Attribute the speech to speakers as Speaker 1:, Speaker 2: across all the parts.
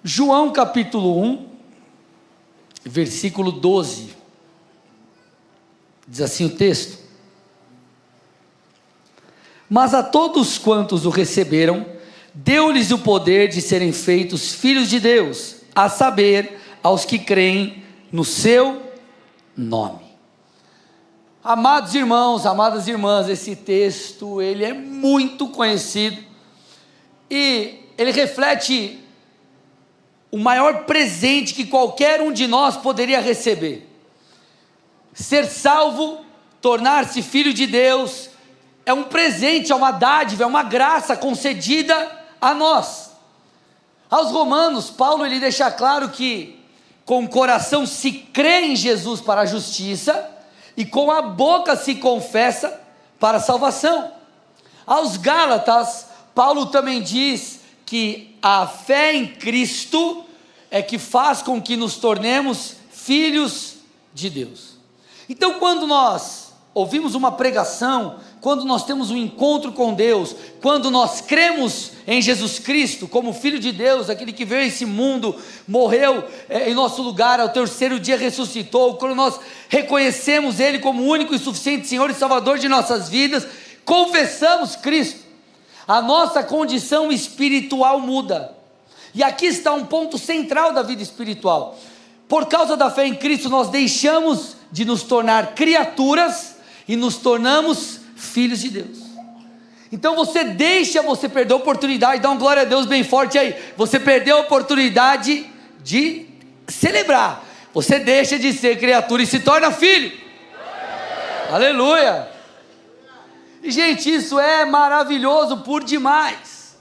Speaker 1: João capítulo 1, versículo 12, diz assim o texto: mas a todos quantos o receberam, deu-lhes o poder de serem feitos filhos de Deus, a saber, aos que creem no seu nome. Amados irmãos, amadas irmãs, esse texto, ele é muito conhecido, e ele reflete o maior presente que qualquer um de nós poderia receber. Ser salvo, tornar-se filho de Deus, é um presente, é uma dádiva, é uma graça concedida a nós. Aos Romanos, Paulo ele deixa claro que com o coração se crê em Jesus para a justiça, e com a boca se confessa para a salvação. Aos Gálatas, Paulo também diz que a fé em Cristo é que faz com que nos tornemos filhos de Deus. Então, quando nós ouvimos uma pregação, quando nós temos um encontro com Deus, quando nós cremos em Jesus Cristo como Filho de Deus, aquele que veio a esse mundo, morreu em nosso lugar, ao terceiro dia ressuscitou, quando nós reconhecemos Ele como o único e suficiente Senhor e Salvador de nossas vidas, confessamos Cristo, a nossa condição espiritual muda. E aqui está um ponto central da vida espiritual. Por causa da fé em Cristo, nós deixamos de nos tornar criaturas e nos tornamos filhos de Deus. Então você perdeu a oportunidade, dá um glória a Deus bem forte aí, você perdeu a oportunidade de celebrar, você deixa de ser criatura e se torna filho. Aleluia! E gente, isso é maravilhoso por demais.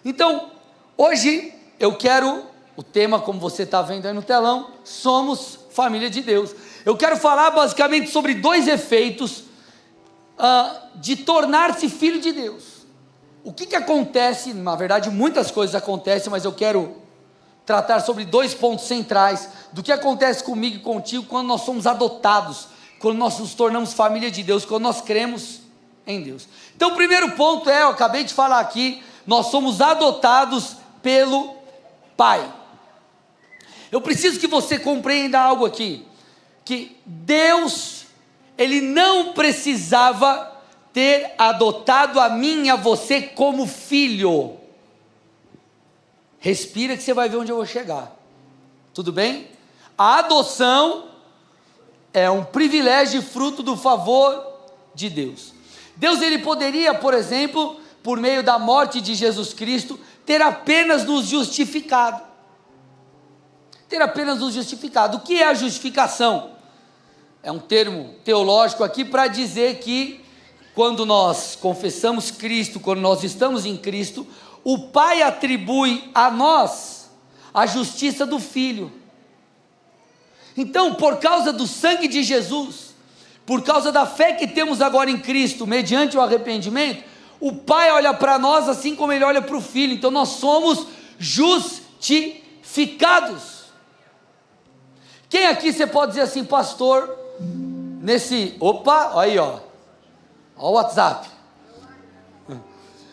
Speaker 1: Então, hoje eu quero, o tema como você está vendo aí no telão, somos família de Deus. Eu quero falar basicamente sobre dois efeitos de tornar-se filho de Deus. O que acontece, na verdade muitas coisas acontecem, mas eu quero tratar sobre dois pontos centrais, do que acontece comigo e contigo quando nós somos adotados, quando nós nos tornamos família de Deus, quando nós cremos em Deus. Então o primeiro ponto eu acabei de falar aqui, nós somos adotados pelo Pai. Eu preciso que você compreenda algo aqui, que Deus, Ele não precisava ter adotado a mim e a você como filho. Respira que você vai ver onde eu vou chegar, tudo bem? A adoção é um privilégio e fruto do favor de Deus. Deus ele poderia, por exemplo, por meio da morte de Jesus Cristo, ter apenas nos justificado. Ter apenas nos justificado. O que é a justificação? É um termo teológico aqui para dizer que quando nós confessamos Cristo, quando nós estamos em Cristo, o Pai atribui a nós a justiça do Filho. Então, por causa do sangue de Jesus, por causa da fé que temos agora em Cristo, mediante o arrependimento, o Pai olha para nós assim como Ele olha para o Filho. Então nós somos justificados. Quem aqui você pode dizer assim, pastor, aí ó o WhatsApp,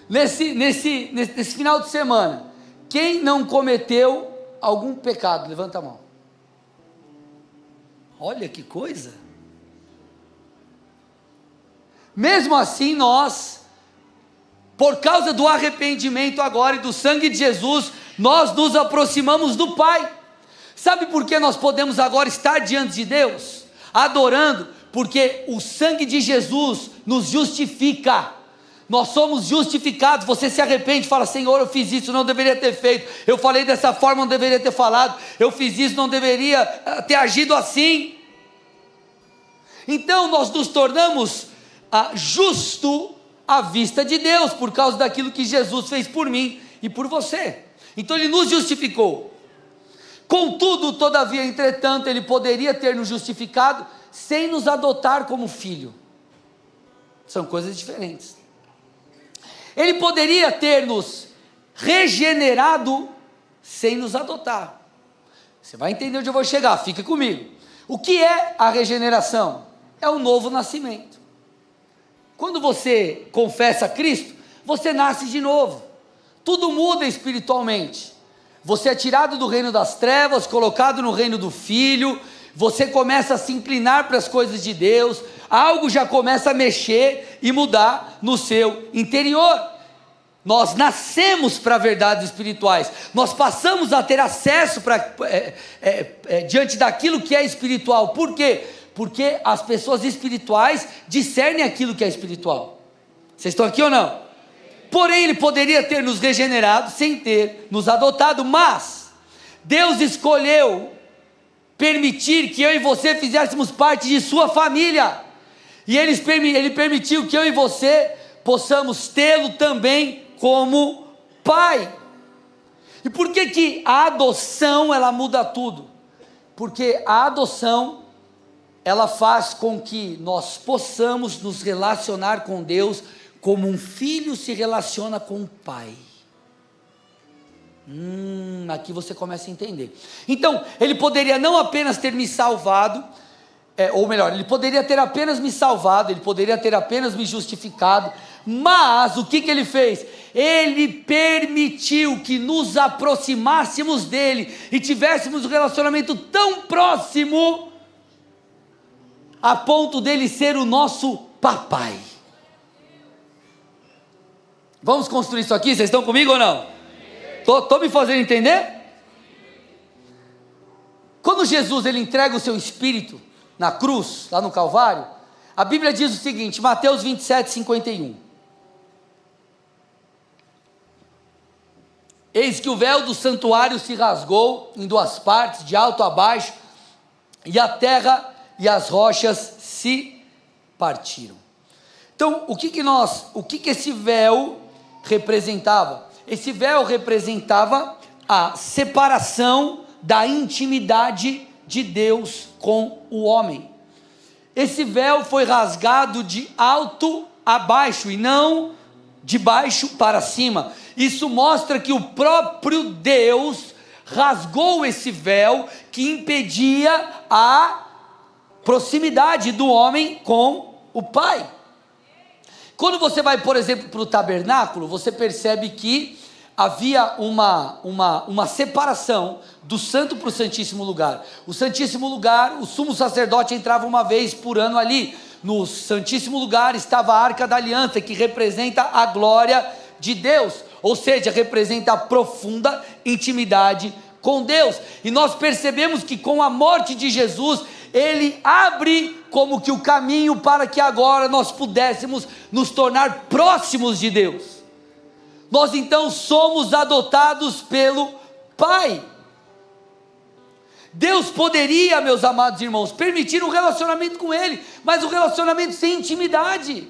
Speaker 1: nesse final de semana, quem não cometeu algum pecado? Levanta a mão. Olha que coisa. Mesmo assim nós, por causa do arrependimento agora e do sangue de Jesus, nós nos aproximamos do Pai. Sabe por que nós podemos agora estar diante de Deus, adorando? Porque o sangue de Jesus nos justifica. Nós somos justificados. Você se arrepende e fala, Senhor, eu fiz isso, não deveria ter feito, eu falei dessa forma, não deveria ter falado, eu fiz isso, não deveria ter agido assim. Então nós nos tornamos justo à vista de Deus, por causa daquilo que Jesus fez por mim e por você. Então Ele nos justificou. Contudo, todavia, entretanto, Ele poderia ter nos justificado sem nos adotar como filho. São coisas diferentes. Ele poderia ter nos regenerado sem nos adotar. Você vai entender onde eu vou chegar, fica comigo. O que é a regeneração? É o novo nascimento. Quando você confessa Cristo, você nasce de novo. Tudo muda espiritualmente. Você é tirado do reino das trevas, colocado no reino do Filho, você começa a se inclinar para as coisas de Deus, algo já começa a mexer e mudar no seu interior. Nós nascemos para verdades espirituais, nós passamos a ter acesso diante daquilo que é espiritual. Por quê? Porque as pessoas espirituais discernem aquilo que é espiritual. Vocês estão aqui ou não? Porém, Ele poderia ter nos regenerado sem ter nos adotado, mas Deus escolheu permitir que eu e você fizéssemos parte de sua família, e Ele permitiu que eu e você possamos tê-lo também como pai. E por que a adoção ela muda tudo? Porque a adoção ela faz com que nós possamos nos relacionar com Deus como um filho se relaciona com o pai. Aqui você começa a entender. Então, Ele poderia não apenas ter me salvado, ou melhor, Ele poderia ter apenas me salvado, Ele poderia ter apenas me justificado, mas o que Ele fez? Ele permitiu que nos aproximássemos dEle e tivéssemos um relacionamento tão próximo a ponto dEle ser o nosso papai. Vamos construir isso aqui? Vocês estão comigo ou não? Estou me fazendo entender? Quando Jesus ele entrega o seu Espírito na cruz, lá no Calvário, a Bíblia diz o seguinte, Mateus 27, 51. Eis que o véu do santuário se rasgou em duas partes, de alto a baixo, e a terra e as rochas se partiram. Então, o que esse véu representava? Esse véu representava a separação da intimidade de Deus com o homem. Esse véu foi rasgado de alto a baixo e não de baixo para cima. Isso mostra que o próprio Deus rasgou esse véu que impedia a proximidade do homem com o Pai. Quando você vai, por exemplo, para o tabernáculo, você percebe que havia uma separação do santo para o santíssimo lugar. O santíssimo lugar, o sumo sacerdote entrava uma vez por ano ali. No santíssimo lugar estava a arca da aliança, que representa a glória de Deus, ou seja, representa a profunda intimidade com Deus. E nós percebemos que com a morte de Jesus, Ele abre como que o caminho para que agora nós pudéssemos nos tornar próximos de Deus. Nós então somos adotados pelo Pai. Deus poderia, meus amados irmãos, permitir um relacionamento com Ele, mas um relacionamento sem intimidade.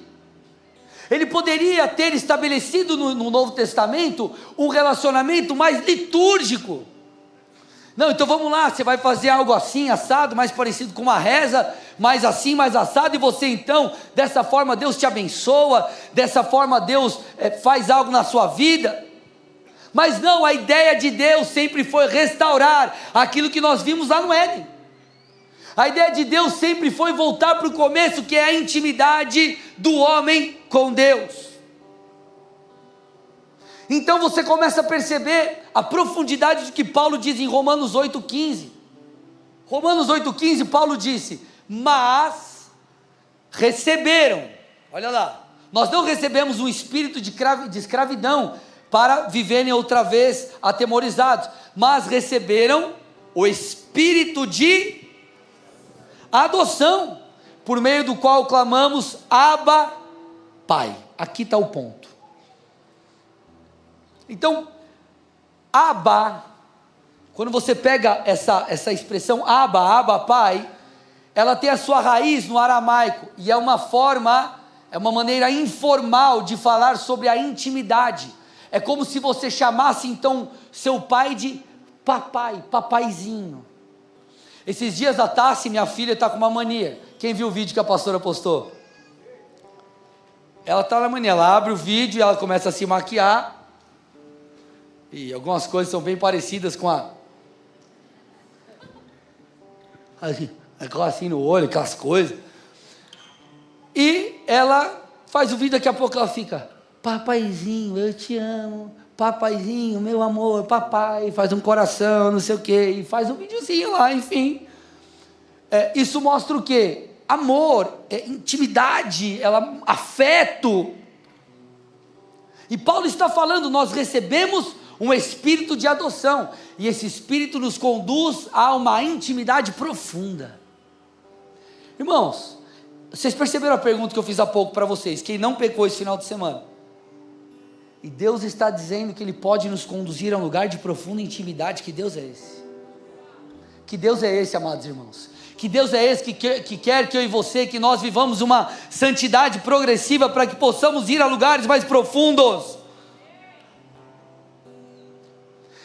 Speaker 1: Ele poderia ter estabelecido no Novo Testamento um relacionamento mais litúrgico. Não, então vamos lá, você vai fazer algo assim, assado, mais parecido com uma reza, mais assim, mais assado, e você então, dessa forma Deus te abençoa, dessa forma Deus faz algo na sua vida. Mas não, a ideia de Deus sempre foi restaurar aquilo que nós vimos lá no Éden. A ideia de Deus sempre foi voltar para o começo, que é a intimidade do homem com Deus. Então você começa a perceber a profundidade do que Paulo diz em Romanos 8,15. Romanos 8,15, Paulo disse, mas receberam, olha lá, nós não recebemos um espírito de escravidão para viverem outra vez atemorizados, mas receberam o espírito de adoção, por meio do qual clamamos, Abba, Pai. Aqui está o ponto. Então, Abba, quando você pega essa expressão Abba, Pai, ela tem a sua raiz no aramaico, e é uma maneira informal de falar sobre a intimidade. É como se você chamasse então seu pai de papai, papaizinho. Esses dias a Tassi, minha filha, está com uma mania. Quem viu o vídeo que a pastora postou? Ela está na mania, ela abre o vídeo e ela começa a se maquiar. E algumas coisas são bem parecidas com assim no olho, aquelas coisas. E ela faz o vídeo, daqui a pouco ela fica, papaizinho, eu te amo, papaizinho, meu amor, papai, faz um coração, não sei o quê, e faz um videozinho lá, enfim. Isso mostra o quê? Amor, intimidade, afeto. E Paulo está falando, nós recebemos um espírito de adoção, e esse espírito nos conduz a uma intimidade profunda. Irmãos, vocês perceberam a pergunta que eu fiz há pouco para vocês, quem não pecou esse final de semana? E Deus está dizendo que Ele pode nos conduzir a um lugar de profunda intimidade. Que Deus é esse? Que Deus é esse, amados irmãos? Que Deus é esse que quer que eu e você, que nós vivamos uma santidade progressiva para que possamos ir a lugares mais profundos.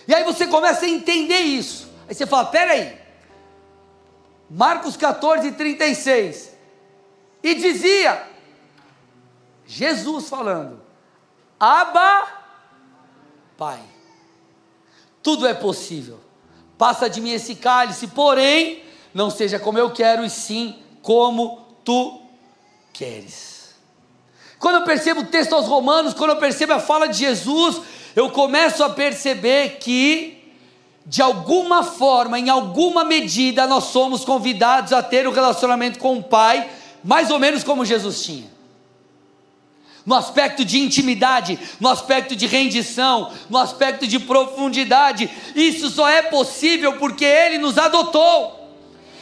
Speaker 1: E aí você começa a entender isso. Aí você fala, peraí, Marcos 14, 36, e dizia, Jesus falando, Abba, Pai, tudo é possível, passa de mim esse cálice, porém, não seja como eu quero, e sim como tu queres. Quando eu percebo o texto aos Romanos, quando eu percebo a fala de Jesus, eu começo a perceber que, de alguma forma, em alguma medida, nós somos convidados a ter um relacionamento com o Pai, mais ou menos como Jesus tinha. No aspecto de intimidade, no aspecto de rendição, no aspecto de profundidade. Isso só é possível porque Ele nos adotou.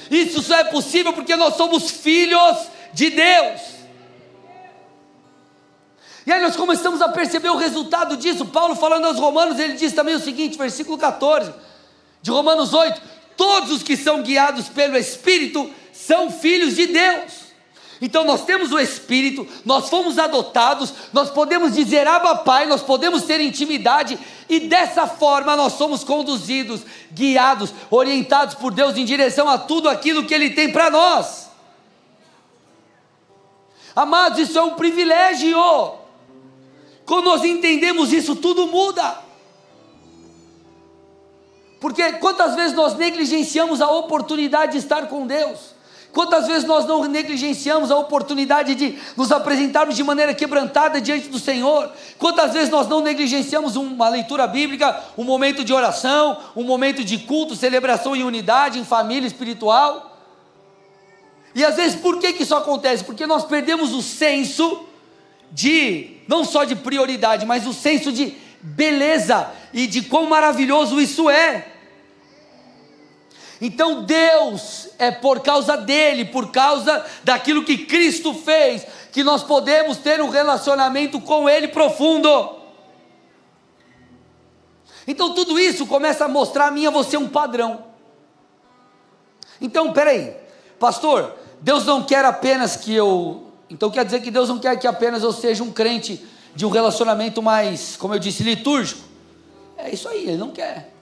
Speaker 1: Isso só é possível porque nós somos filhos de Deus. E aí nós começamos a perceber o resultado disso. Paulo falando aos Romanos, ele diz também o seguinte, versículo 14 de Romanos 8, todos os que são guiados pelo Espírito são filhos de Deus. Então nós temos o Espírito, nós fomos adotados, nós podemos dizer Abba Pai, nós podemos ter intimidade, e dessa forma nós somos conduzidos, guiados, orientados por Deus em direção a tudo aquilo que Ele tem para nós. Amados, isso é um privilégio. Quando nós entendemos isso, tudo muda. Porque quantas vezes nós negligenciamos a oportunidade de estar com Deus? Quantas vezes nós não negligenciamos a oportunidade de nos apresentarmos de maneira quebrantada diante do Senhor? Quantas vezes nós não negligenciamos uma leitura bíblica, um momento de oração, um momento de culto, celebração em unidade, em família espiritual? E às vezes por que isso acontece? Porque nós perdemos o senso de, não só de prioridade, mas o senso de beleza e de quão maravilhoso isso é. Então Deus, é por causa dele, por causa daquilo que Cristo fez, que nós podemos ter um relacionamento com Ele profundo. Então tudo isso começa a mostrar a mim e a você um padrão. Então peraí, pastor, Deus não quer apenas que eu... Então quer dizer que Deus não quer que apenas eu seja um crente de um relacionamento mais, como eu disse, litúrgico? É isso aí, Ele não quer.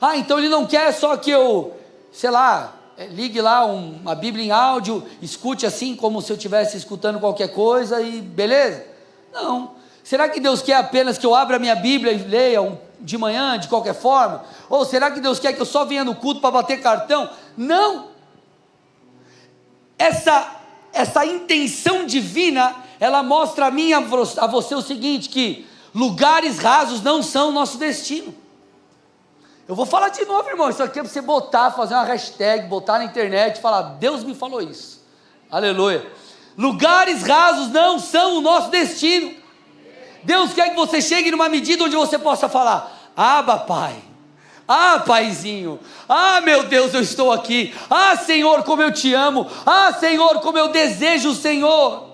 Speaker 1: Ah, então Ele não quer só que eu, sei lá, ligue lá uma Bíblia em áudio, escute assim como se eu estivesse escutando qualquer coisa e beleza? Não. Será que Deus quer apenas que eu abra a minha Bíblia e leia de manhã, de qualquer forma? Ou será que Deus quer que eu só venha no culto para bater cartão? Não. Essa intenção divina, ela mostra a mim e a você o seguinte, que lugares rasos não são o nosso destino. Eu vou falar de novo, irmão, isso aqui é para você botar, fazer uma hashtag, botar na internet e falar, Deus me falou isso, aleluia. Lugares rasos não são o nosso destino. Deus quer que você chegue numa medida onde você possa falar, Abba Pai, ah Paizinho, ah meu Deus, eu estou aqui, ah Senhor, como eu te amo, ah Senhor, como eu desejo o Senhor.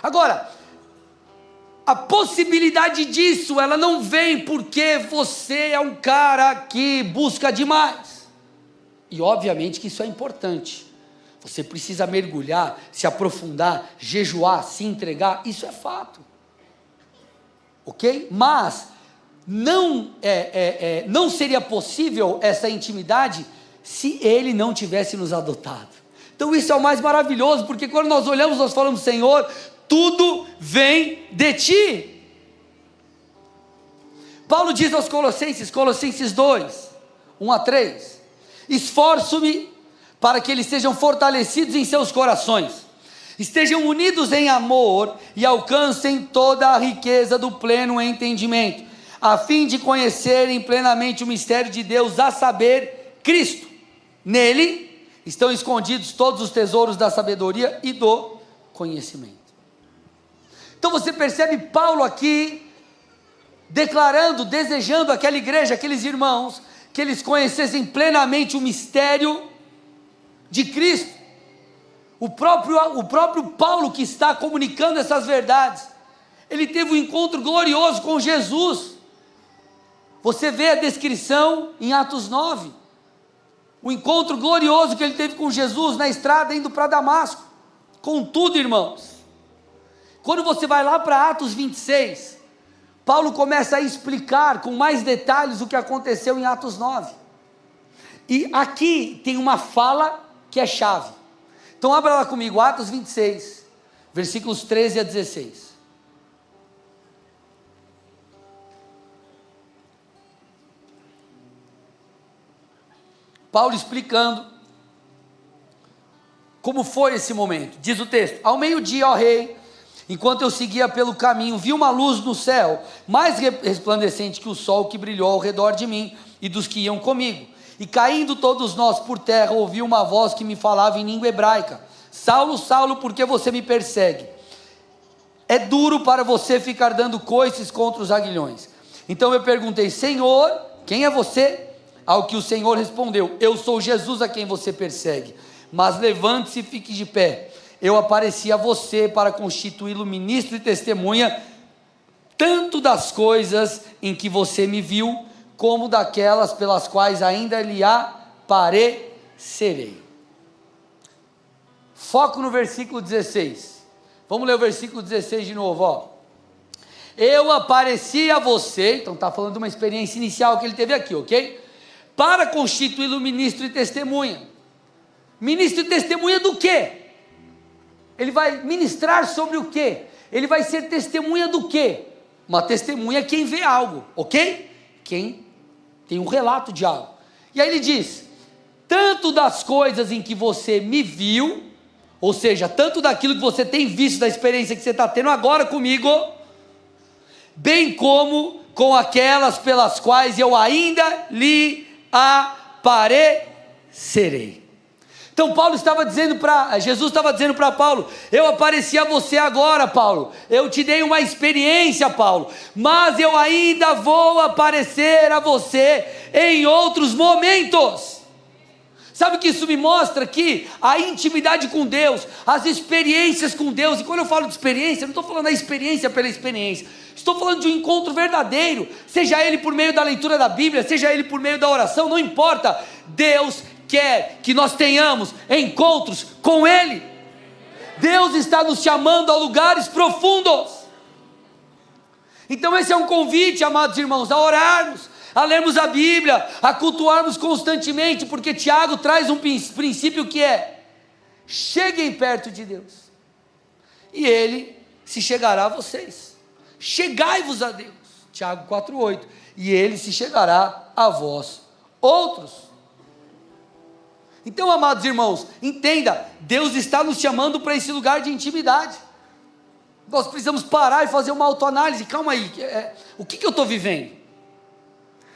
Speaker 1: Agora, a possibilidade disso, ela não vem porque você é um cara que busca demais. E obviamente que isso é importante. Você precisa mergulhar, se aprofundar, jejuar, se entregar, isso é fato. Ok? Mas não seria possível essa intimidade se Ele não tivesse nos adotado. Então isso é o mais maravilhoso, porque quando nós olhamos, nós falamos, Senhor, tudo vem de ti. Paulo diz aos Colossenses 2, 1-3, esforço-me para que eles sejam fortalecidos em seus corações, Estejam unidos em amor e alcancem toda a riqueza do pleno entendimento, a fim de conhecerem plenamente o mistério de Deus, a saber, Cristo. Nele estão escondidos todos os tesouros da sabedoria e do conhecimento. Então você percebe Paulo aqui declarando, desejando àquela igreja, aqueles irmãos, que eles conhecessem plenamente o mistério de Cristo. O próprio Paulo, que está comunicando essas verdades, ele teve um encontro glorioso com Jesus. Você vê a descrição em Atos 9, o encontro glorioso que ele teve com Jesus na estrada indo para Damasco. Contudo, irmãos, quando você vai lá para Atos 26, Paulo começa a explicar com mais detalhes o que aconteceu em Atos 9. E aqui tem uma fala que é chave. Então abra lá comigo, Atos 26, versículos 13 a 16. Paulo explicando como foi esse momento. Diz o texto: ao meio-dia, ó rei, enquanto eu seguia pelo caminho, vi uma luz no céu, mais resplandecente que o sol, que brilhou ao redor de mim e dos que iam comigo. E caindo todos nós por terra, ouvi uma voz que me falava em língua hebraica: Saulo, Saulo, por que você me persegue? É duro para você ficar dando coices contra os aguilhões. Então eu perguntei: Senhor, quem é você? Ao que o Senhor respondeu: eu sou Jesus a quem você persegue, mas levante-se e fique de pé. Eu apareci a você para constituí-lo ministro e testemunha, tanto das coisas em que você me viu, como daquelas pelas quais ainda lhe aparecerei. Foco no versículo 16. Vamos ler o versículo 16 de novo, ó. Eu apareci a você, então está falando de uma experiência inicial que ele teve aqui, ok? Para constituí-lo ministro e testemunha. Ministro e testemunha do quê? Ele vai ministrar sobre o quê? Ele vai ser testemunha do quê? Uma testemunha é quem vê algo, ok? Quem tem um relato de algo. E aí ele diz: tanto das coisas em que você me viu, ou seja, tanto daquilo que você tem visto, da experiência que você está tendo agora comigo, bem como com aquelas pelas quais eu ainda lhe aparecerei. Então Jesus estava dizendo para Paulo: eu apareci a você agora, Paulo, eu te dei uma experiência, Paulo, mas eu ainda vou aparecer a você em outros momentos. Sabe o que isso me mostra aqui? A intimidade com Deus, as experiências com Deus. E quando eu falo de experiência, não estou falando da experiência pela experiência, estou falando de um encontro verdadeiro, seja ele por meio da leitura da Bíblia, seja ele por meio da oração, não importa. Deus quer que nós tenhamos encontros com Ele. Deus está nos chamando a lugares profundos. Então esse é um convite, amados irmãos, a orarmos, a lermos a Bíblia, a cultuarmos constantemente, porque Tiago traz um princípio que é: cheguem perto de Deus, e Ele se chegará a vocês. Chegai-vos a Deus, Tiago 4,8, e Ele se chegará a vós outros. Então, amados irmãos, entenda, Deus está nos chamando para esse lugar de intimidade. Nós precisamos parar e fazer uma autoanálise. Calma aí, o que eu estou vivendo?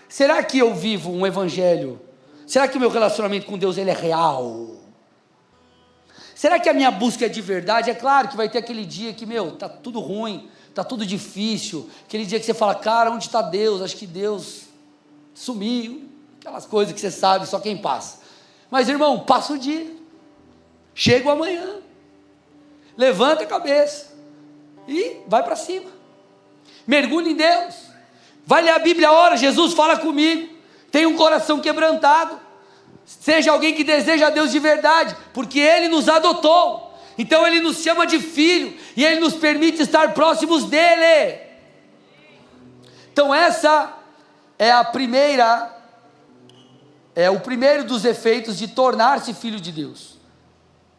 Speaker 1: Será que eu vivo um evangelho? Será que o meu relacionamento com Deus ele é real? Será que a minha busca é de verdade? É claro que vai ter aquele dia que, está tudo ruim, está tudo difícil, aquele dia que você fala: cara, onde está Deus? Acho que Deus sumiu, aquelas coisas que você sabe, só quem passa. Mas irmão, passa o dia, chega o amanhã, levanta a cabeça e vai para cima, mergulha em Deus, vai ler a Bíblia, ora: Jesus, fala comigo, tem um coração quebrantado, seja alguém que deseja a Deus de verdade, porque Ele nos adotou, então Ele nos chama de filho, e Ele nos permite estar próximos dEle. Então essa é o primeiro dos efeitos de tornar-se filho de Deus.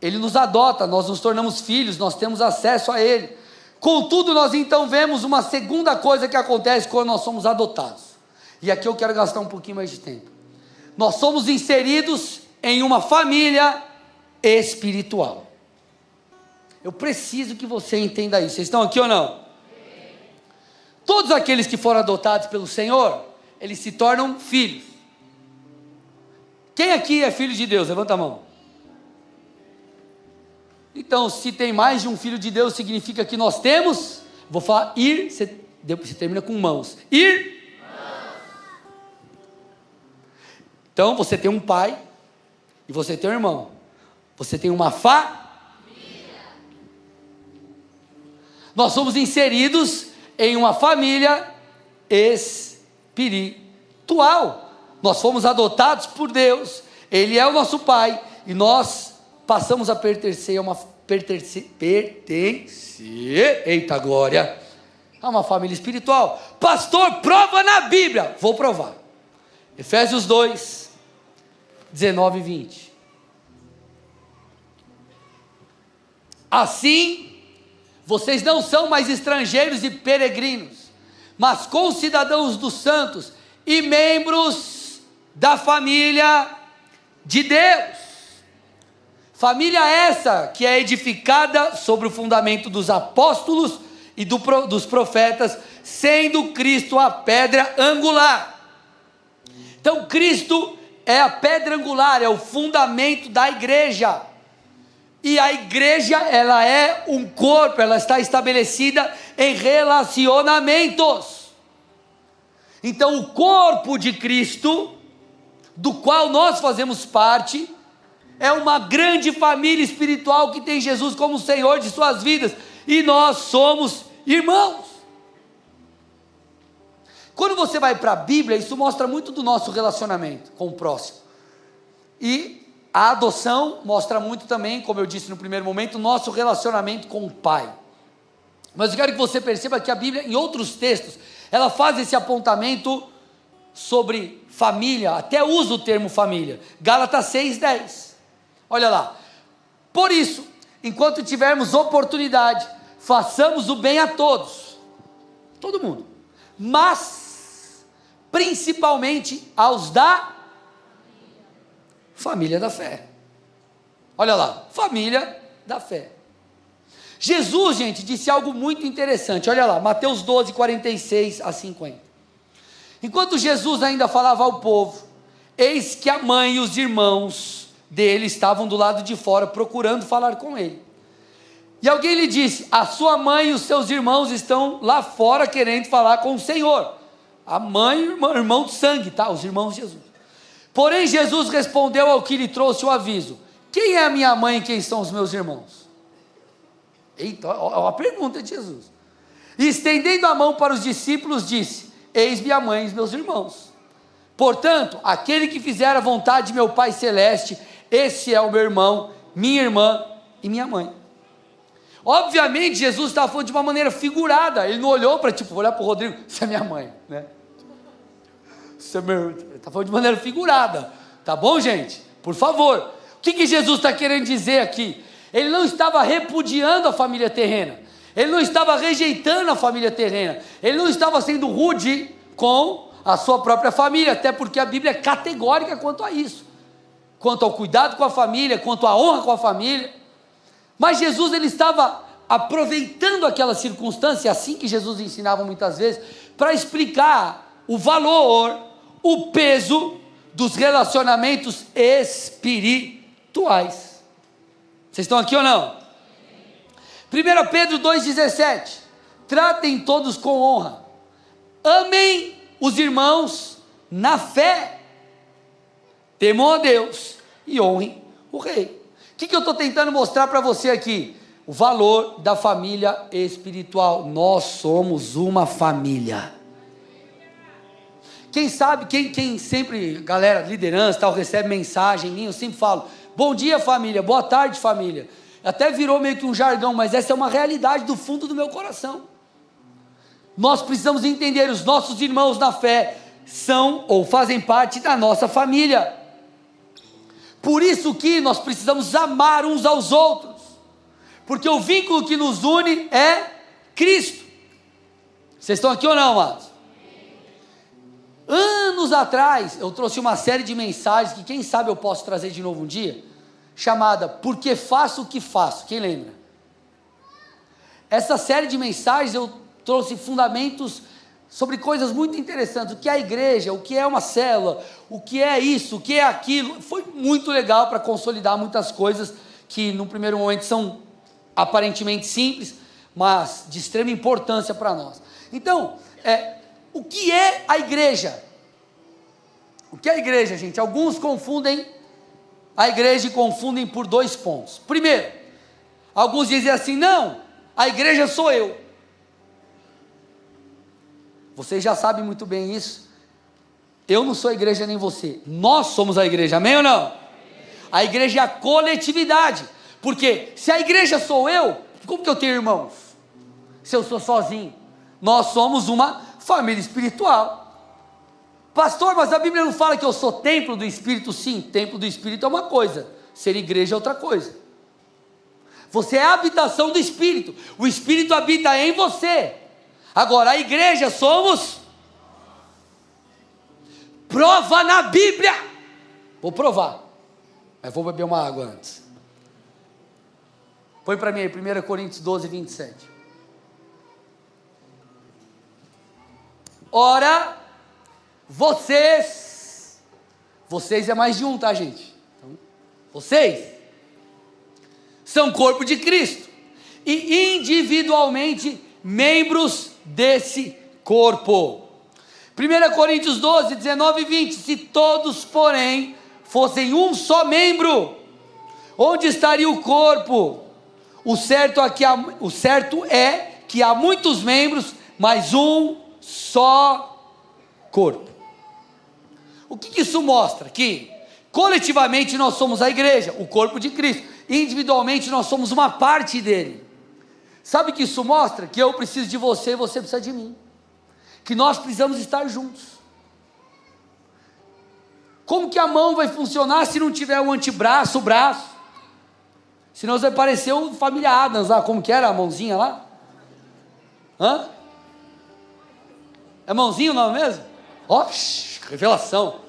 Speaker 1: Ele nos adota, nós nos tornamos filhos, nós temos acesso a Ele. Contudo, nós então vemos uma segunda coisa que acontece quando nós somos adotados, e aqui eu quero gastar um pouquinho mais de tempo. Nós somos inseridos em uma família espiritual. Eu preciso que você entenda isso. Vocês estão aqui ou não? Todos aqueles que foram adotados pelo Senhor, eles se tornam filhos. Quem aqui é filho de Deus? Levanta a mão. Então, se tem mais de um filho de Deus, significa que nós temos, vou falar você termina com mãos. Então, você tem um pai e você tem um irmão. Você tem uma família. Nós somos inseridos em uma família espiritual. Nós fomos adotados por Deus. Ele é o nosso pai e nós passamos a pertencer eita glória, a uma família espiritual. Pastor, prova na Bíblia. Vou provar. Efésios 2, 19 e 20. Assim, vocês não são mais estrangeiros e peregrinos, mas concidadãos dos santos e membros da família de Deus. Família essa que é edificada sobre o fundamento dos apóstolos e dos profetas, sendo Cristo a pedra angular. Então Cristo é a pedra angular, é o fundamento da igreja. E a igreja, ela é um corpo, ela está estabelecida em relacionamentos. Então o corpo de Cristo, do qual nós fazemos parte, é uma grande família espiritual que tem Jesus como Senhor de suas vidas, e nós somos irmãos. Quando você vai para a Bíblia, isso mostra muito do nosso relacionamento com o próximo, e a adoção mostra muito também, como eu disse no primeiro momento, o nosso relacionamento com o Pai. Mas eu quero que você perceba que a Bíblia, em outros textos, ela faz esse apontamento sobre família, até usa o termo família. Gálatas 6:10. Olha lá. Por isso, enquanto tivermos oportunidade, façamos o bem a todos, todo mundo, mas principalmente aos da família da fé. Olha lá, família da fé. Jesus, gente, disse algo muito interessante. Olha lá, Mateus 12, 46 a 50. Enquanto Jesus ainda falava ao povo, eis que a mãe e os irmãos dele estavam do lado de fora, procurando falar com ele. E alguém lhe disse: a sua mãe e os seus irmãos estão lá fora querendo falar com o Senhor. A mãe e o irmão de sangue, tá? Os irmãos de Jesus. Porém Jesus respondeu ao que lhe trouxe o aviso: quem é a minha mãe e quem são os meus irmãos? Eita, olha a pergunta de Jesus. E estendendo a mão para os discípulos disse: eis minha mãe e os meus irmãos. Portanto, aquele que fizer a vontade de meu Pai Celeste, esse é o meu irmão, minha irmã e minha mãe. Obviamente Jesus estava falando de uma maneira figurada. Ele não olhou para olhar para o Rodrigo: isso é minha mãe, né? Ele está falando de maneira figurada, tá bom, gente? Por favor. O que Jesus está querendo dizer aqui? Ele não estava repudiando a família terrena, ele não estava rejeitando a família terrena, ele não estava sendo rude com a sua própria família, até porque a Bíblia é categórica quanto a isso, quanto ao cuidado com a família, quanto à honra com a família. Mas Jesus, ele estava aproveitando aquela circunstância, assim que Jesus ensinava muitas vezes, para explicar o valor, o peso dos relacionamentos espirituais. Vocês estão aqui ou não? 1 Pedro 2,17. Tratem todos com honra, amem os irmãos na fé, temam a Deus e honrem o rei. O que eu estou tentando mostrar para você aqui? O valor da família espiritual. Nós somos uma família. Quem sabe, quem sempre, galera, liderança, tal, recebe mensagem minha, eu sempre falo: bom dia família, boa tarde família. Até virou meio que um jargão, mas essa é uma realidade do fundo do meu coração. Nós precisamos entender, os nossos irmãos na fé são ou fazem parte da nossa família. Por isso que nós precisamos amar uns aos outros, porque o vínculo que nos une é Cristo. Vocês estão aqui ou não, amados? Anos atrás, eu trouxe uma série de mensagens, que quem sabe eu posso trazer de novo um dia, chamada Porque Faço o que Faço. Quem lembra? essa série de mensagens eu trouxe fundamentos sobre coisas muito interessantes, o que é a igreja, o que é uma célula, o que é isso, o que é aquilo. Foi muito legal para consolidar muitas coisas que no primeiro momento são aparentemente simples, mas de extrema importância para nós. Então, o que é a igreja? O que é a igreja, gente? Alguns confundem a igreja e confundem por 2 pontos. Primeiro, alguns dizem assim: não, a igreja sou eu. Vocês já sabem muito bem isso. Eu não sou a igreja nem você. Nós somos a igreja, amém ou não? A igreja é a coletividade. Porque se a igreja sou eu, como que eu tenho irmãos? Se eu sou sozinho? Nós somos uma família espiritual. Pastor, mas a Bíblia não fala que eu sou templo do Espírito? Sim, templo do Espírito é uma coisa, ser igreja é outra coisa. Você é a habitação do Espírito, o Espírito habita em você. Agora, a igreja somos... Prova na Bíblia. Vou provar, mas vou beber uma água antes. Põe para mim aí, 1 Coríntios 12, 27. Ora, vocês é mais de um, tá, gente? Então, vocês são corpo de Cristo e individualmente membros desse corpo. 1 Coríntios 12, 19 e 20. Se todos, porém, fossem um só membro, onde estaria o corpo? O certo é que há muitos membros, mas um só corpo. O que isso mostra? Que coletivamente nós somos a igreja, o corpo de Cristo. Individualmente nós somos uma parte dele. Sabe o que isso mostra? Que eu preciso de você e você precisa de mim. Que nós precisamos estar juntos. Como que a mão vai funcionar se não tiver um antebraço, o braço? Senão vai parecer o família Adams lá, como que era a mãozinha lá? Hã? É mãozinha o nome mesmo? Ó, revelação.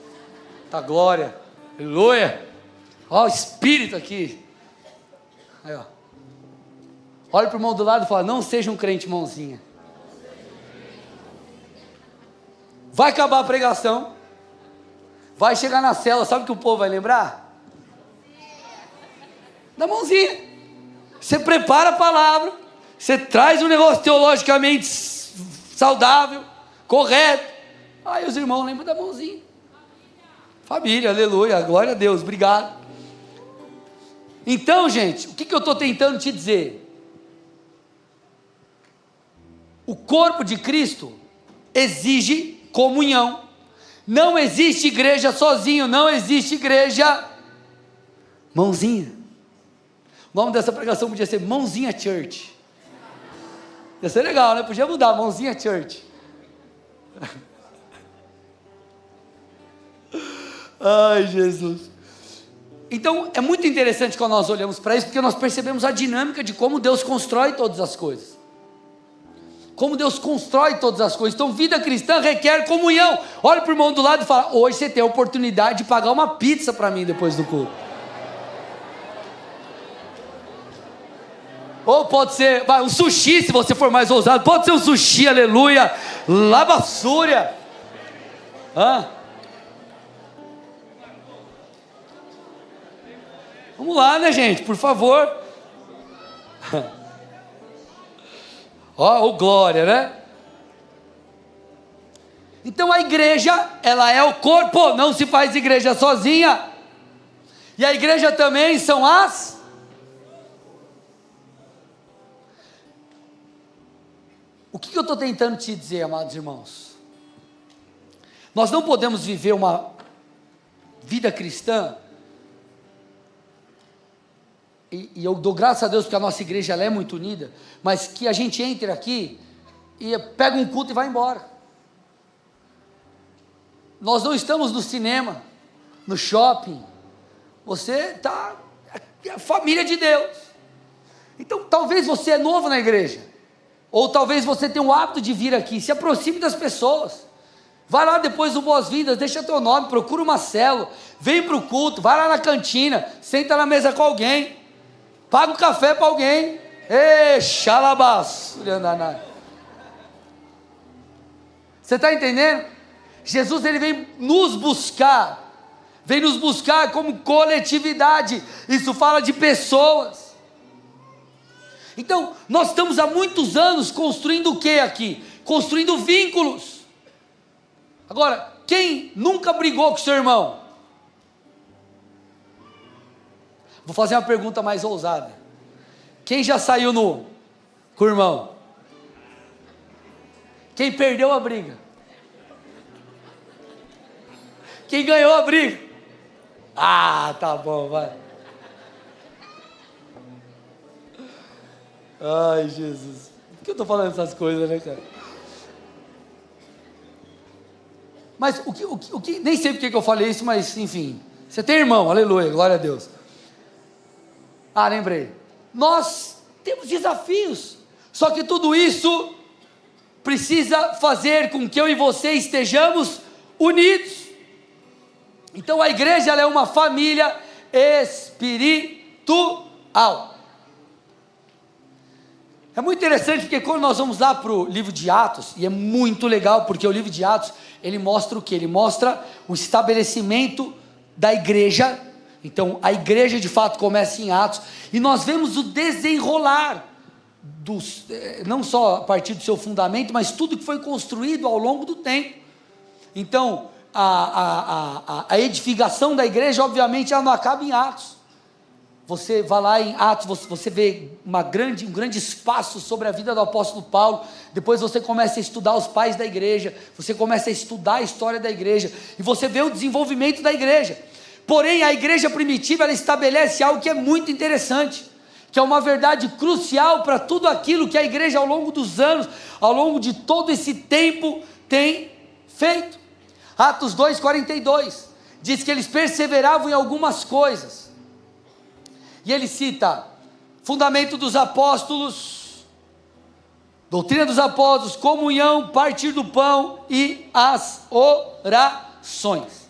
Speaker 1: Tá glória. Aleluia. Ó, o Espírito aqui. Aí, ó. Olha para o irmão do lado e fala: não seja um crente mãozinha. Vai acabar a pregação. Vai chegar na cela, sabe o que o povo vai lembrar? Da mãozinha. Você prepara a palavra, você traz um negócio teologicamente saudável, correto. Aí os irmãos lembram da mãozinha. Família, aleluia, glória a Deus, obrigado. Então, gente, o que eu estou tentando te dizer? O corpo de Cristo exige comunhão. Não existe igreja sozinho, não existe igreja mãozinha. O nome dessa pregação podia ser Mãozinha Church. Ia ser legal, né? Podia mudar, Mãozinha Church. Ai, Jesus. Então, é muito interessante quando nós olhamos para isso, porque nós percebemos a dinâmica de como Deus constrói todas as coisas. Como Deus constrói todas as coisas. Então, vida cristã requer comunhão. Olha para o irmão do lado e fala: hoje você tem a oportunidade de pagar uma pizza para mim depois do culto. Ou pode ser um sushi, se você for mais ousado. Pode ser um sushi, aleluia. Lavassúria. Vamos lá, né, gente? Por favor. Ó, glória, né? Então a igreja, ela é o corpo. Não se faz igreja sozinha. E a igreja também são as... O que eu estou tentando te dizer, amados irmãos? Nós não podemos viver uma vida cristã, e eu dou graças a Deus porque a nossa igreja ela é muito unida, mas que a gente entre aqui e pega um culto e vai embora. Nós não estamos no cinema, no shopping. Você está... é a família de Deus. Então talvez você é novo na igreja, ou talvez você tenha o hábito de vir aqui. Se aproxime das pessoas. Vai lá depois do Boas-Vindas, deixa teu nome, procura uma célula, vem para o culto, vai lá na cantina, senta na mesa com alguém, paga um café para alguém, Ê, xalabás. Você está entendendo? Jesus, ele vem nos buscar como coletividade. Isso fala de pessoas. Então, nós estamos há muitos anos construindo o que aqui? Construindo vínculos. Agora, quem nunca brigou com seu irmão? Vou fazer uma pergunta mais ousada. Quem já saiu com o irmão? Quem perdeu a briga? Quem ganhou a briga? Ah, tá bom, vai. Ai, Jesus. Por que eu estou falando essas coisas, né, cara? Mas o que nem sei porque que eu falei isso, mas enfim. Você tem irmão, aleluia, glória a Deus. Ah, lembrei. Nós temos desafios. Só que tudo isso precisa fazer com que eu e você estejamos unidos. Então a igreja, ela é uma família espiritual. É muito interessante porque quando nós vamos lá para o livro de Atos, e é muito legal porque o livro de Atos, ele mostra o quê? Ele mostra o estabelecimento da igreja. Então a igreja de fato começa em Atos, e nós vemos o desenrolar, não só a partir do seu fundamento, mas tudo que foi construído ao longo do tempo. Então a edificação da igreja, obviamente, ela não acaba em Atos. Você vai lá em Atos, você vê um grande espaço sobre a vida do apóstolo Paulo. Depois você começa a estudar os pais da igreja, você começa a estudar a história da igreja, e você vê o desenvolvimento da igreja. Porém, a igreja primitiva, ela estabelece algo que é muito interessante, que é uma verdade crucial para tudo aquilo que a igreja, ao longo dos anos, ao longo de todo esse tempo, tem feito. Atos 2,42 diz que eles perseveravam em algumas coisas, e ele cita fundamento dos apóstolos, doutrina dos apóstolos, comunhão, partir do pão e as orações.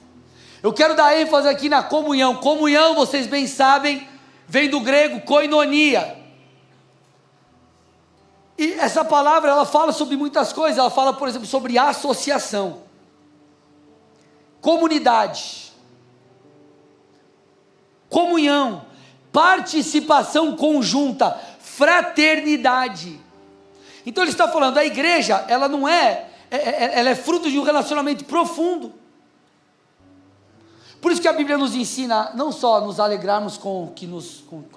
Speaker 1: Eu quero dar ênfase aqui na comunhão. Comunhão, vocês bem sabem, vem do grego koinonia, e essa palavra, ela fala sobre muitas coisas. Ela fala, por exemplo, sobre associação, comunidade, comunhão, participação conjunta, fraternidade. Então ele está falando, a igreja, ela não ela é fruto de um relacionamento profundo. Por isso que a Bíblia nos ensina não só nos alegrarmos com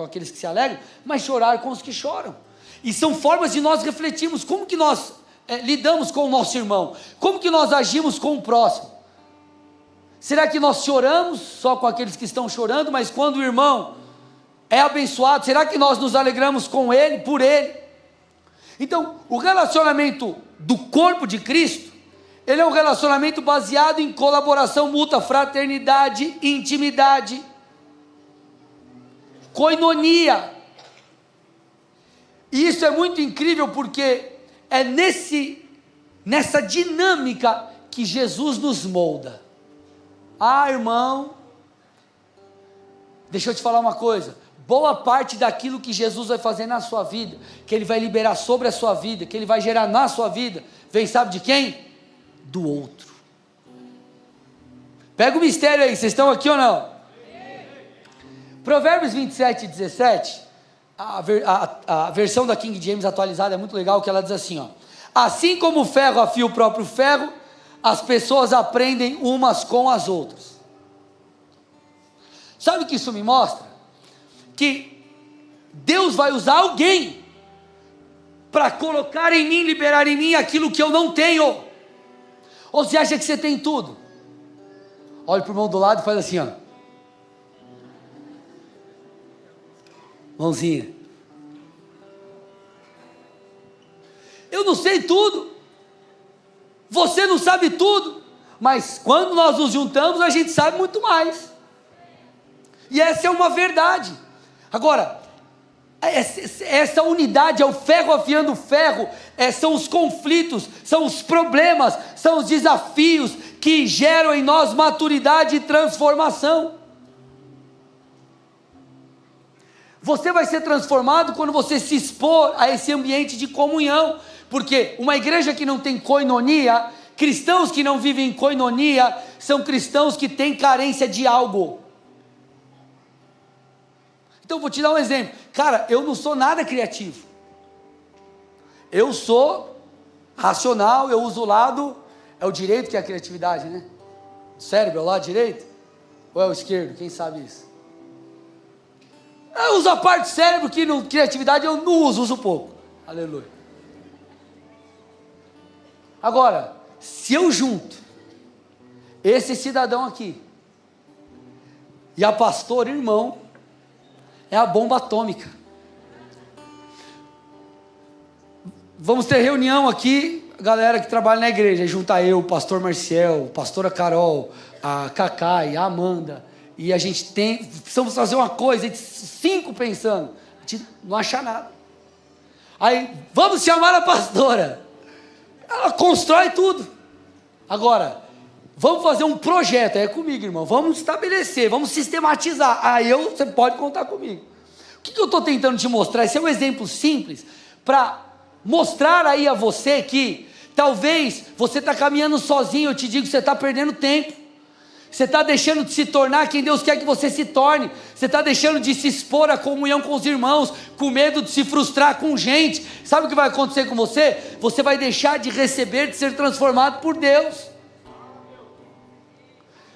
Speaker 1: aqueles que se alegram, mas chorar com os que choram. E são formas de nós refletirmos como que nós lidamos com o nosso irmão, como que nós agimos com o próximo. Será que nós choramos só com aqueles que estão chorando, mas quando o irmão é abençoado, será que nós nos alegramos com ele, por ele? Então, o relacionamento do corpo de Cristo, ele é um relacionamento baseado em colaboração mútua, fraternidade, intimidade, koinonia. E isso é muito incrível porque é nessa dinâmica que Jesus nos molda. Ah, irmão, deixa eu te falar uma coisa. Boa parte daquilo que Jesus vai fazer na sua vida, que Ele vai liberar sobre a sua vida, que Ele vai gerar na sua vida, vem sabe de quem? Do outro. Pega o mistério aí, vocês estão aqui ou não? Provérbios 27:17, a versão da King James atualizada é muito legal, que ela diz assim, ó: assim como o ferro afia o próprio ferro, as pessoas aprendem umas com as outras. Sabe o que isso me mostra? Que Deus vai usar alguém para colocar em mim, liberar em mim aquilo que eu não tenho. Ou você acha que você tem tudo? Olha para o irmão do lado e faz assim, ó. Mãozinha. Eu não sei tudo. Você não sabe tudo. Mas quando nós nos juntamos, a gente sabe muito mais. E essa é uma verdade. Agora, essa unidade é o ferro afiando o ferro, são os conflitos, são os problemas, são os desafios que geram em nós maturidade e transformação. Você vai ser transformado quando você se expor a esse ambiente de comunhão, porque uma igreja que não tem koinonia, cristãos que não vivem em koinonia, são cristãos que têm carência de algo. Então vou te dar um exemplo. Cara, eu não sou nada criativo. Eu sou racional, eu uso o lado, é o direito que é a criatividade, né? O cérebro é o lado direito? Ou é o esquerdo? Quem sabe isso? Eu uso a parte do cérebro que no criatividade eu não uso pouco. Aleluia. Agora, se eu junto esse cidadão aqui e a pastora irmão, é a bomba atômica. Vamos ter reunião aqui, a galera que trabalha na igreja, junta eu, o pastor Marcel, a pastora Carol, a Cacai, a Amanda, e a gente precisamos fazer uma coisa, 5 pensando, a gente não acha nada. Aí, vamos chamar a pastora, ela constrói tudo. Agora, vamos fazer um projeto, é comigo, irmão, vamos estabelecer, vamos sistematizar, aí você pode contar comigo. O que eu estou tentando te mostrar? Esse é um exemplo simples, para mostrar aí a você que, talvez, você está caminhando sozinho, eu te digo que você está perdendo tempo, você está deixando de se tornar quem Deus quer que você se torne, você está deixando de se expor à comunhão com os irmãos, com medo de se frustrar com gente. Sabe o que vai acontecer com você? Você vai deixar de receber, de ser transformado por Deus.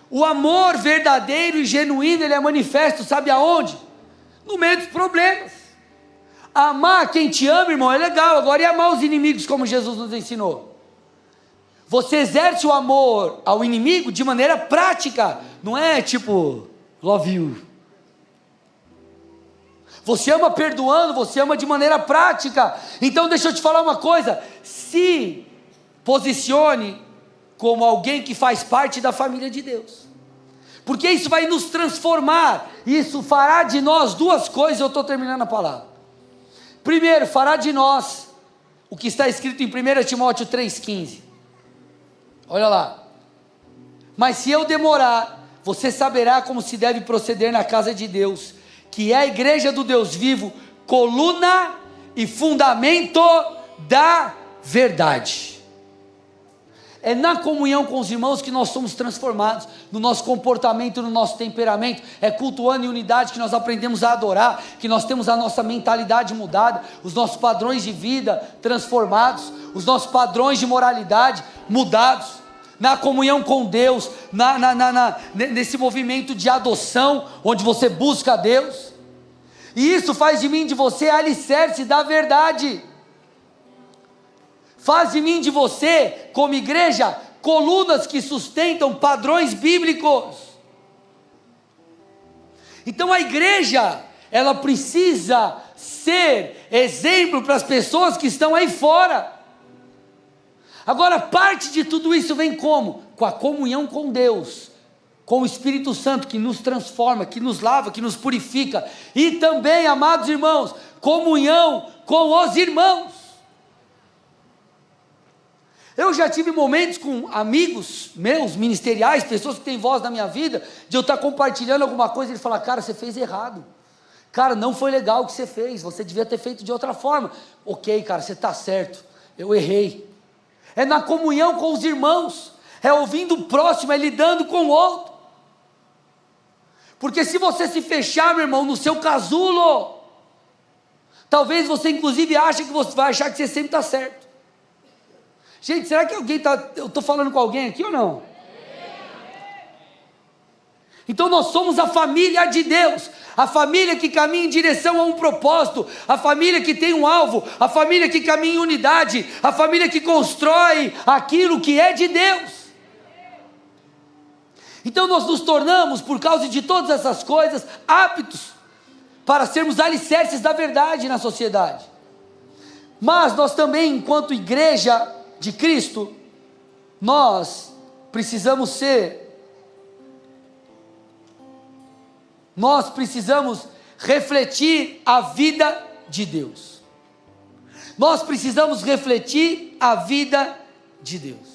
Speaker 1: O amor verdadeiro e genuíno, ele é manifesto, sabe aonde? No meio dos problemas. Amar quem te ama, irmão, é legal, agora e amar os inimigos como Jesus nos ensinou? Você exerce o amor ao inimigo de maneira prática, não é tipo, love you. Você ama perdoando, você ama de maneira prática. Então deixa eu te falar uma coisa, se posicione como alguém que faz parte da família de Deus, porque isso vai nos transformar, isso fará de nós 2 coisas, eu estou terminando a palavra. Primeiro, fará de nós o que está escrito em 1 Timóteo 3,15, olha lá, mas se eu demorar, você saberá como se deve proceder na casa de Deus, que é a igreja do Deus vivo, coluna e fundamento da verdade. É na comunhão com os irmãos que nós somos transformados, no nosso comportamento, no nosso temperamento, é cultuando em unidade que nós aprendemos a adorar, que nós temos a nossa mentalidade mudada, os nossos padrões de vida transformados, os nossos padrões de moralidade mudados, na comunhão com Deus, nesse movimento de adoção, onde você busca a Deus, e isso faz de mim, de você, alicerce da verdade, faz de mim, de você, como igreja, colunas que sustentam padrões bíblicos. Então a igreja, ela precisa ser exemplo para as pessoas que estão aí fora. Agora, parte de tudo isso vem como? Com a comunhão com Deus, com o Espírito Santo que nos transforma, que nos lava, que nos purifica, e também, amados irmãos, comunhão com os irmãos. Eu já tive momentos com amigos meus, ministeriais, pessoas que têm voz na minha vida, de eu estar compartilhando alguma coisa e ele falar, cara, você fez errado, cara, não foi legal o que você fez, você devia ter feito de outra forma. Ok, cara, você está certo, eu errei. É na comunhão com os irmãos, é ouvindo o próximo, é lidando com o outro. Porque se você se fechar, meu irmão, no seu casulo, talvez você inclusive ache que você vai achar que você sempre está certo. Gente, será que alguém está... Eu estou falando com alguém aqui ou não? Então nós somos a família de Deus, a família que caminha em direção a um propósito, a família que tem um alvo, a família que caminha em unidade, a família que constrói aquilo que é de Deus. Então nós nos tornamos, por causa de todas essas coisas, aptos para sermos alicerces da verdade na sociedade. Mas nós também, enquanto igreja de Cristo, nós precisamos refletir a vida de Deus. Nós precisamos refletir a vida de Deus.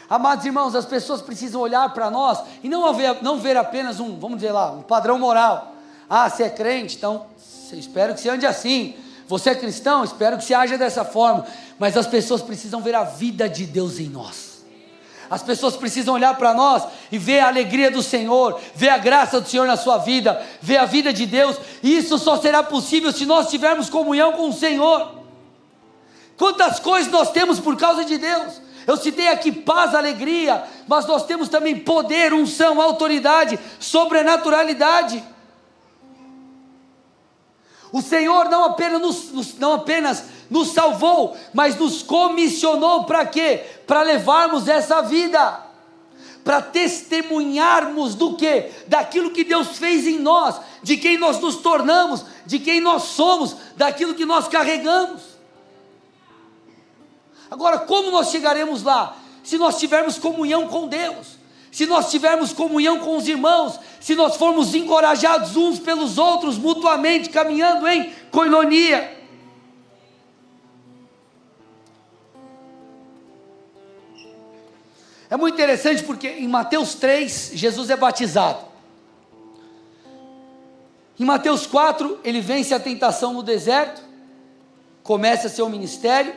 Speaker 1: Amados irmãos, as pessoas precisam olhar para nós e não ver apenas um, vamos dizer lá, um padrão moral. Ah, você é crente, então espero que você ande assim. Você é cristão, espero que você haja dessa forma. Mas as pessoas precisam ver a vida de Deus em nós. As pessoas precisam olhar para nós e ver a alegria do Senhor, ver a graça do Senhor na sua vida, ver a vida de Deus. E isso só será possível se nós tivermos comunhão com o Senhor. Quantas coisas nós temos por causa de Deus. Eu citei aqui paz, alegria, mas nós temos também poder, unção, autoridade, sobrenaturalidade. O Senhor não apenas nos salvou, mas nos comissionou para quê? Para levarmos essa vida, para testemunharmos do quê? Daquilo que Deus fez em nós, de quem nós nos tornamos, de quem nós somos, daquilo que nós carregamos. Agora, como nós chegaremos lá? Se nós tivermos comunhão com Deus, se nós tivermos comunhão com os irmãos, se nós formos encorajados uns pelos outros, mutuamente, caminhando em koinonia. É muito interessante porque em Mateus 3, Jesus é batizado. Em Mateus 4, ele vence a tentação no deserto, começa seu ministério.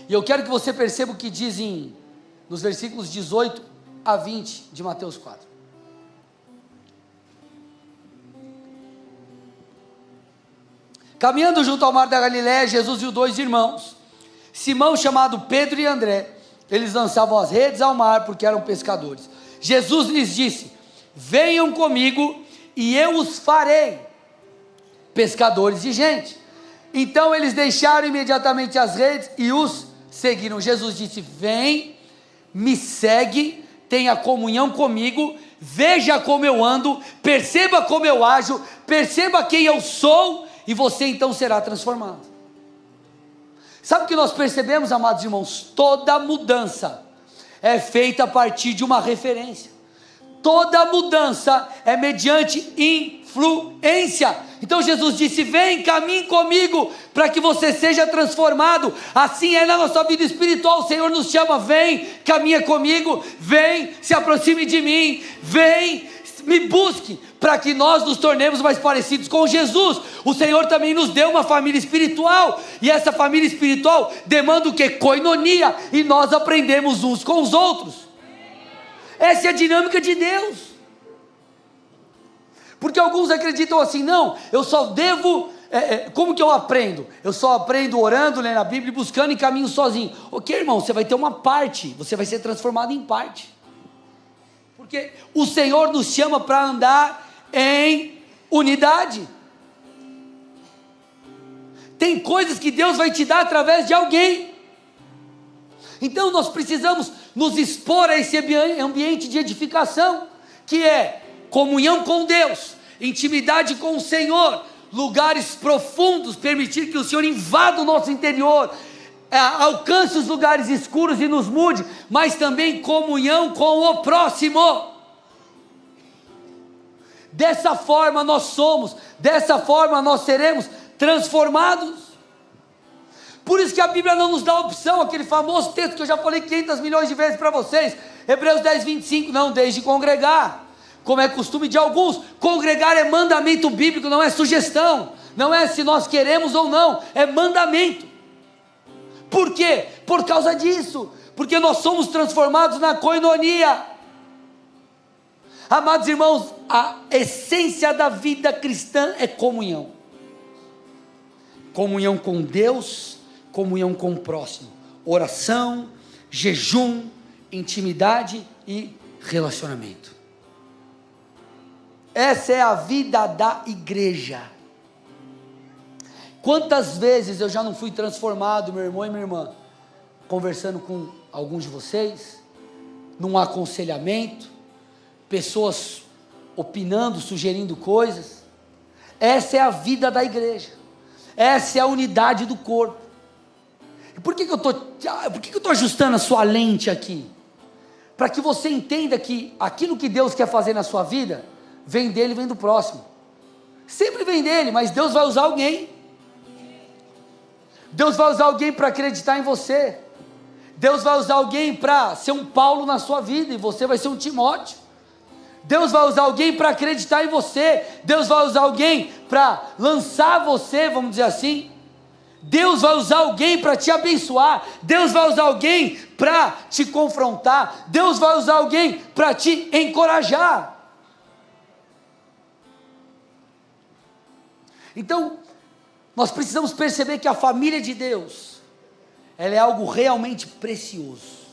Speaker 1: E eu quero que você perceba o que diz nos versículos 18 a 20 de Mateus 4. Caminhando junto ao mar da Galiléia, Jesus viu dois irmãos, Simão, chamado Pedro, e André. Eles lançavam as redes ao mar porque eram pescadores. Jesus lhes disse: venham comigo e eu os farei pescadores de gente. Então eles deixaram imediatamente as redes e os seguiram. Jesus disse: vem, me segue, tenha comunhão comigo, veja como eu ando, perceba como eu ajo, perceba quem eu sou, e você então será transformado. Sabe o que nós percebemos, amados irmãos? Toda mudança é feita a partir de uma referência. Toda mudança é mediante influência. Então Jesus disse: vem, caminhe comigo, para que você seja transformado. Assim é na nossa vida espiritual. O Senhor nos chama: vem, caminha comigo, vem, se aproxime de mim, vem, me busque, para que nós nos tornemos mais parecidos com Jesus. O Senhor também nos deu uma família espiritual, e essa família espiritual demanda o que? Koinonia, e nós aprendemos uns com os outros. Essa é a dinâmica de Deus. Porque alguns acreditam assim: não, eu só devo, como que eu aprendo? Eu só aprendo orando, lendo a Bíblia, buscando e caminho sozinho. Ok, irmão, você vai ter uma parte, você vai ser transformado em parte. Porque o Senhor nos chama para andar em unidade. Tem coisas que Deus vai te dar através de alguém. Então nós precisamos nos expor a esse ambiente de edificação, que é comunhão com Deus, intimidade com o Senhor, lugares profundos, permitir que o Senhor invada o nosso interior, alcance os lugares escuros e nos mude, mas também comunhão com o próximo. Dessa forma nós somos, dessa forma nós seremos transformados. Por isso que a Bíblia não nos dá opção, aquele famoso texto que eu já falei 500 milhões de vezes para vocês, Hebreus 10, 25, não deixe de congregar, como é costume de alguns. Congregar é mandamento bíblico, não é sugestão, não é se nós queremos ou não, é mandamento. Por quê? Por causa disso, porque nós somos transformados na koinonia. Amados irmãos, a essência da vida cristã é comunhão. Comunhão com Deus, comunhão com o próximo, oração, jejum, intimidade e relacionamento. Essa é a vida da igreja. Quantas vezes eu já não fui transformado, meu irmão e minha irmã, conversando com alguns de vocês, num aconselhamento, pessoas opinando, sugerindo coisas. Essa é a vida da igreja, essa é a unidade do corpo. E por que eu estou ajustando a sua lente aqui? Para que você entenda que aquilo que Deus quer fazer na sua vida, vem dele e vem do próximo. Sempre vem dele, mas Deus vai usar alguém. Deus vai usar alguém para acreditar em você. Deus vai usar alguém para ser um Paulo na sua vida, e você vai ser um Timóteo. Deus vai usar alguém para acreditar em você. Deus vai usar alguém para lançar você, vamos dizer assim. Deus vai usar alguém para te abençoar. Deus vai usar alguém para te confrontar. Deus vai usar alguém para te encorajar. Então, nós precisamos perceber que a família de Deus, ela é algo realmente precioso.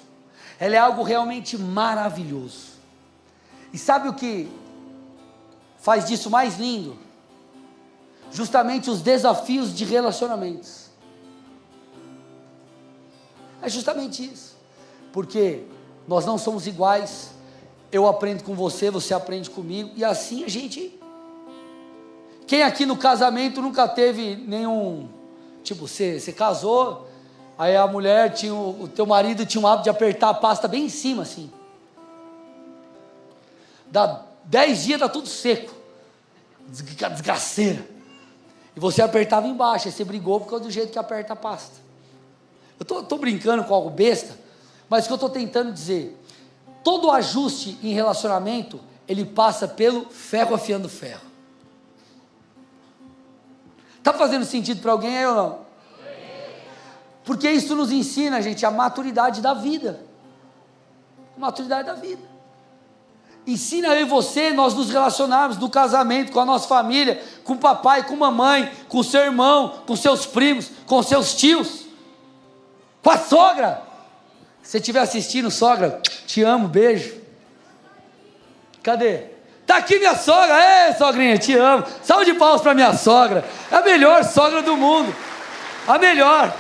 Speaker 1: Ela é algo realmente maravilhoso. E sabe o que faz disso mais lindo? Justamente os desafios de relacionamentos. É justamente isso. Porque nós não somos iguais. Eu aprendo com você, você aprende comigo. E assim a gente... Quem aqui no casamento nunca teve nenhum... Tipo, você casou, aí a mulher tinha... O teu marido tinha um hábito de apertar a pasta bem em cima, assim. Dá 10 dias, dá tudo seco. Desgraceira. E você apertava embaixo, aí você brigou por causa do jeito que aperta a pasta. Eu estou brincando com algo besta, mas o que eu estou tentando dizer, todo ajuste em relacionamento, ele passa pelo ferro afiando ferro. Está fazendo sentido para alguém aí ou não? Porque isso nos ensina, gente, a maturidade da vida. A maturidade da vida. Ensina eu e você, nós nos relacionarmos no casamento, com a nossa família, com o papai, com a mamãe, com o seu irmão, com seus primos, com seus tios, com a sogra. Se você estiver assistindo, sogra, te amo, beijo. Cadê? Tá aqui minha sogra, ei sogrinha, te amo. Salve de palmas para minha sogra, é a melhor sogra do mundo, a melhor.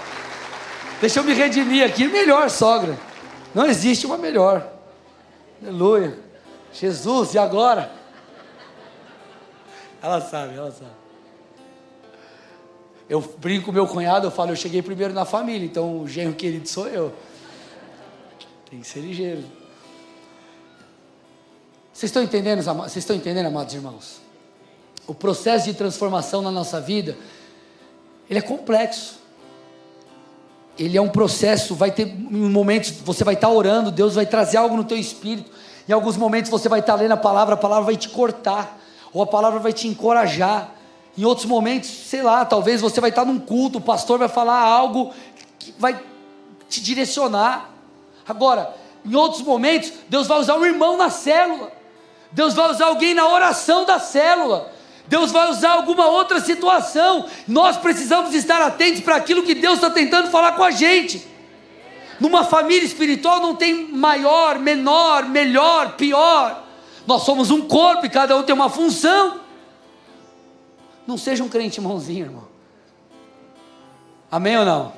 Speaker 1: Deixa eu me redimir aqui, melhor sogra, não existe uma melhor. Aleluia. Jesus, e agora? Ela sabe. Eu brinco com meu cunhado, eu falo, eu cheguei primeiro na família, então o genro querido sou eu. Tem que ser ligeiro. Vocês estão entendendo, amados irmãos? O processo de transformação na nossa vida, ele é complexo. Ele é um processo, vai ter momentos, você vai estar orando, Deus vai trazer algo no teu espírito. Em alguns momentos você vai estar lendo a palavra vai te cortar, ou a palavra vai te encorajar. Em outros momentos, sei lá, talvez você vai estar num culto, o pastor vai falar algo que vai te direcionar. Agora, em outros momentos, Deus vai usar um irmão na célula, Deus vai usar alguém na oração da célula, Deus vai usar alguma outra situação. Nós precisamos estar atentos para aquilo que Deus está tentando falar com a gente. Numa família espiritual não tem maior, menor, melhor, pior. Nós somos um corpo e cada um tem uma função. Não seja um crente mãozinho, irmão. Amém ou não?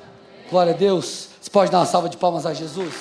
Speaker 1: Glória a Deus. Você pode dar uma salva de palmas a Jesus?